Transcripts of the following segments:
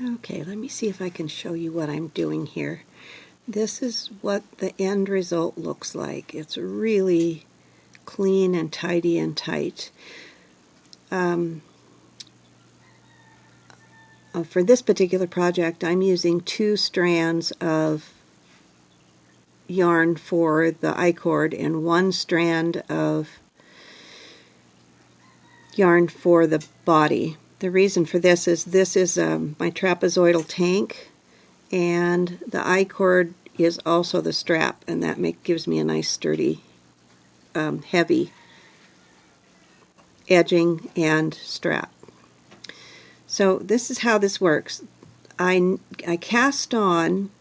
Okay, let me see if I can show you what I'm doing here. This is what the end result looks like. It's really clean and tidy and tight. For this particular project, I'm using 2 strands of yarn for the icord and 1 strand of yarn for the body. The reason for this is my trapezoidal tank, and the icord is also the strap, and that gives me a nice sturdy, heavy edging and strap. So this is how this works. I cast on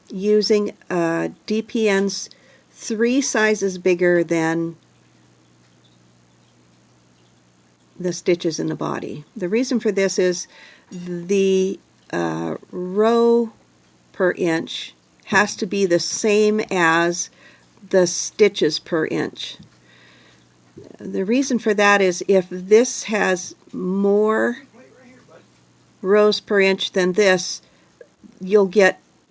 using DPNs 3 sizes bigger than the stitches in the body. The reason for this is the row per inch has to be the same as the stitches per inch. The reason for that is if this has more rows per inch than this, you'll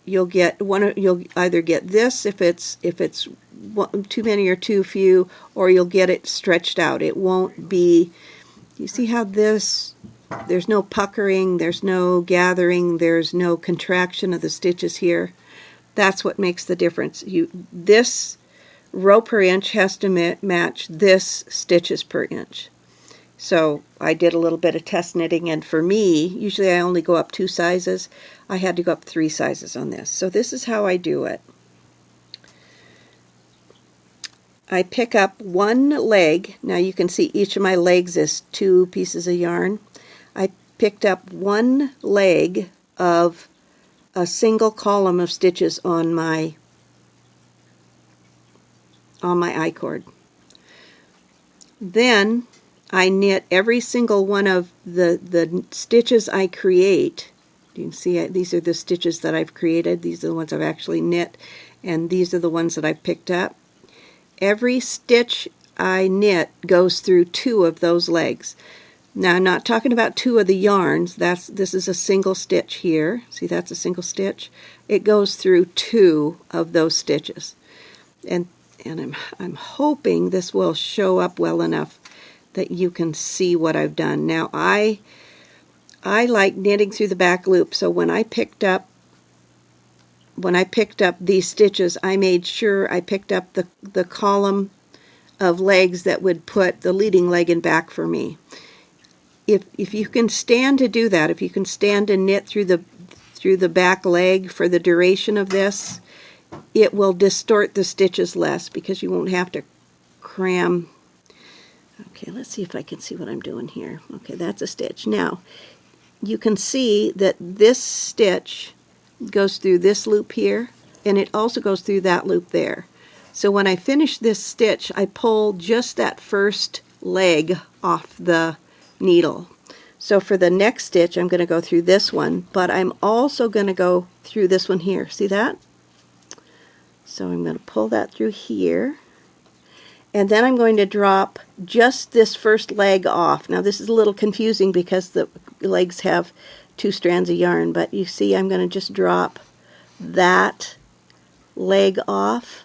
either get this if it's too many or too few, or you'll get it stretched out. It won't be. You see how there's no puckering, there's no gathering, there's no contraction of the stitches here. That's what makes the difference. This row per inch has to match this stitches per inch. So I did a little bit of test knitting, and for me, usually I only go up 2 sizes. I had to go up 3 sizes on this. So this is how I do it. I pick up 1 leg. Now you can see each of my legs is 2 pieces of yarn. I picked up 1 leg of a single column of stitches on my icord. Then I knit every single one of the stitches I create. You can see these are the stitches that I've created. These are the ones I've actually knit, and these are the ones that I've picked up. Every stitch I knit goes through 2 of those legs. Now I'm not talking about 2 of the yarns. This is a single stitch here. See, that's a single stitch. It goes through 2 of those stitches, and I'm hoping this will show up well enough that you can see what I've done. Now I like knitting through the back loop, so when I picked up these stitches, I made sure I picked up the column of legs that would put the leading leg in back for me. If you can stand to do that, if you can stand and knit through the back leg for the duration of this, it will distort the stitches less because you won't have to cram. Okay, let's see if I can see what I'm doing here. Okay, that's a stitch. Now, you can see that this stitch goes through this loop here, and it also goes through that loop there. So when I finish this stitch, I pull just that first leg off the needle. So for the next stitch, I'm going to go through this one, but I'm also going to go through this one here. See that? So I'm going to pull that through here, and then I'm going to drop just this first leg off. Now this is a little confusing because the legs have 2 strands of yarn, but you see I'm going to just drop that leg off.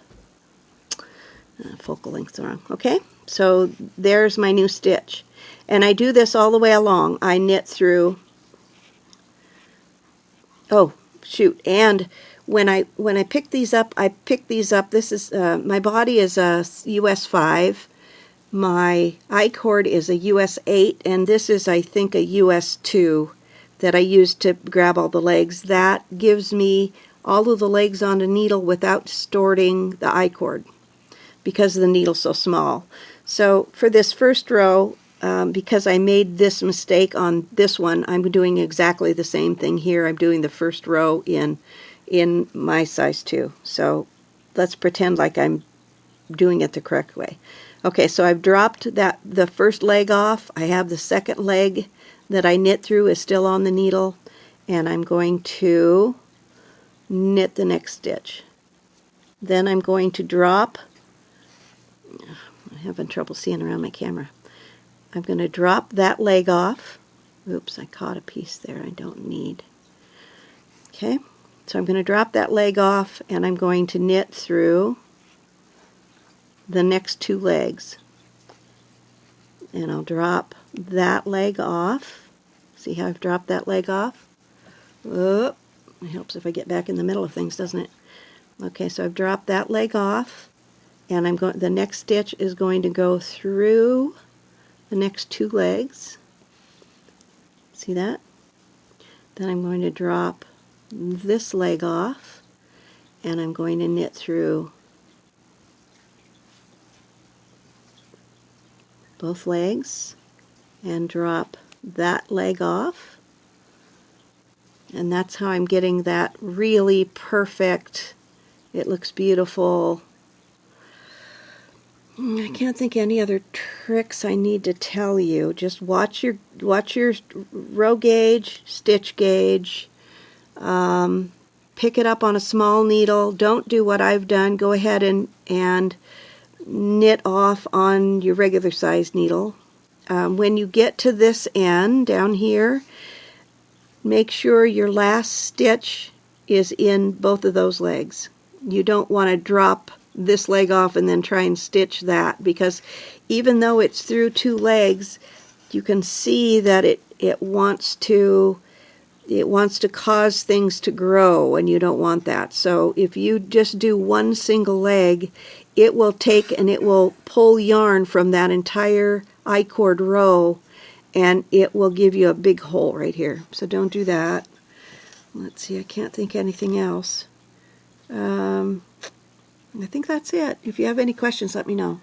Focal length's wrong. Okay, so there's my new stitch, and I do this all the way along. I knit through. Oh shoot! And when I pick these up, This is my body is a US 5. My icord is a US 8, and this is, I think, a US 2 that I used to grab all the legs. That gives me all of the legs on the needle without distorting the icord because the needle's so small. So for this first row, because I made this mistake on this one, I'm doing exactly the same thing here. I'm doing the first row in my size 2. So let's pretend like I'm doing it the correct way. Okay, so I've dropped the first leg off. I have the second leg that I knit through is still on the needle, and I'm going to knit the next stitch. Then I'm going to drop. I'm having trouble seeing around my camera. I'm going to drop that leg off, Oops, I caught a piece there I don't need. Okay, so I'm going to drop that leg off and I'm going to knit through the next 2 legs. And I'll drop that leg off. See how I've dropped that leg off? Oh, it helps if I get back in the middle of things, doesn't it? Okay, so I've dropped that leg off, and I'm going. The next stitch is going to go through the next 2 legs. See that? Then I'm going to drop this leg off, and I'm going to knit through both legs and drop that leg off. And that's how I'm getting that really perfect. It looks beautiful. I can't think any other tricks I need to tell you. Just watch your row gauge, stitch gauge. Pick it up on a small needle. Don't do what I've done. Go ahead and knit off on your regular size needle. When you get to this end down here, make sure your last stitch is in both of those legs. You don't want to drop this leg off and then try and stitch that, because even though it's through 2 legs, you can see that it wants to cause things to grow, and you don't want that. So if you just do one single leg, it will take and it will pull yarn from that entire I-cord row, and it will give you a big hole right here. So don't do that. Let's see, I can't think anything else. I think that's it. If you have any questions, let me know.